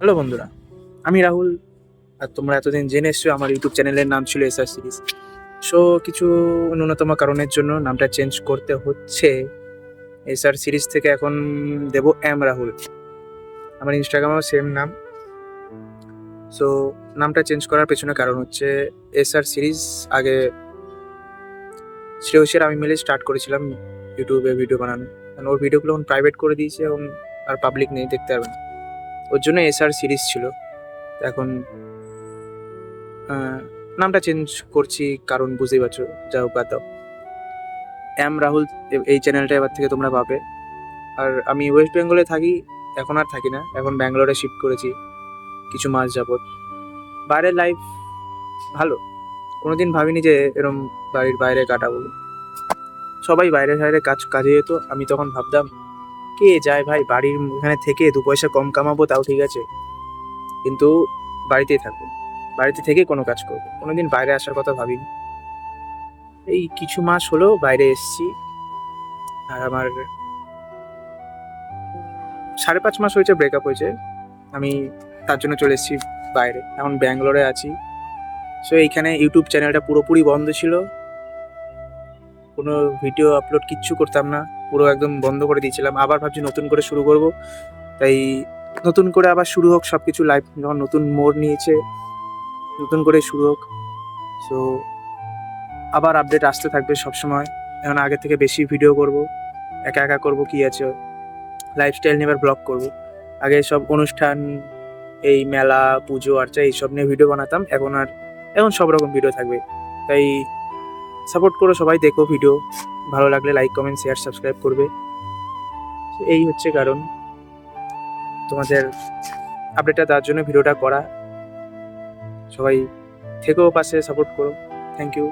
Hello বন্ধুরা, আমি রাহুল। আর তোমরা এতদিন জেনে এসছো আমার ইউটিউব চ্যানেলের নাম ছিল এসআর সিরিজ। সো কিছু ন্যূনতম কারণের জন্য নামটা চেঞ্জ করতে হচ্ছে। এসআর সিরিজ থেকে এখন দেব এম রাহুল। আমার ইনস্টাগ্রামেও সেম নাম। সো নামটা চেঞ্জ করার পেছনে কারণ হচ্ছে এসআর সিরিজ আগে শ্রেয়সের আমি মিলে স্টার্ট করেছিলাম ইউটিউবে ভিডিও বানানো, কারণ ওর ভিডিওগুলো এখন প্রাইভেট করে দিয়েছে এবং আর পাবলিক নেই, দেখতে পারবে না। ওর জন্য এসআর সিরিজ ছিল। এখন নামটা চেঞ্জ করছি, কারণ বুঝতেই পারছো। যা হোক, বাদ দাও। এম রাহুল এই চ্যানেলটা এবার থেকে তোমরা পাবে। আর আমি ওয়েস্ট বেঙ্গলে থাকি, এখন আর থাকি না, এখন ব্যাঙ্গালোরে শিফট করেছি কিছু মাস যাবত। বাইরের লাইফ ভালো, কোনোদিন ভাবিনি যে এরম বাড়ির বাইরে কাটাবো। সবাই বাইরে বাইরে কাজে যেত, আমি তখন ভাবতাম কে যায় ভাই বাড়ির এখানে থেকে 2 পয়সা কম কামাবো তাও ঠিক আছে, কিন্তু বাড়িতেই থাকবো, বাড়িতে থেকে কোনো কাজ করবো, কোনোদিন বাইরে আসার কথা ভাবিনি। এই কিছু মাস হলো বাইরে এসেছি। আর আমার 5.5 মাস হয়েছে ব্রেকআপ হয়েছে। আমি তার জন্য চলে এসেছি বাইরে, এখন ব্যাঙ্গালোরে আছি। সো এইখানে ইউটিউব চ্যানেলটা পুরোপুরি বন্ধ ছিল, কোনো ভিডিও আপলোড কিচ্ছু করতাম না, পুরো একদম বন্ধ করে দিয়েছিলাম। আবার ভাবছি নতুন করে শুরু করব, তাই নতুন করে আবার শুরু হোক সব কিছু। লাইফ যখন নতুন মোড় নিয়েছে, নতুন করে শুরু হোক। সো আবার আপডেট আসতে থাকবে সবসময়। এখন আগে থেকে বেশি ভিডিও করব, একা একা করব, কি আছে, লাইফস্টাইল নিয়ে এবার ব্লগ করবো। আগে সব অনুষ্ঠান, এই মেলা, পুজো আর্চা এইসব নিয়ে ভিডিও বানাতাম, এখন সব রকম ভিডিও থাকবে। তাই সাপোর্ট করো সবাই, দেখো ভিডিও ভালো লাগলে লাইক কমেন্ট শেয়ার সাবস্ক্রাইব করবে। এই হচ্ছে কারণ তোমাদের আপডেটটা দেওয়ার জন্য ভিডিওটা করা। সবাই থেকেও পাশে সাপোর্ট করো। Thank you.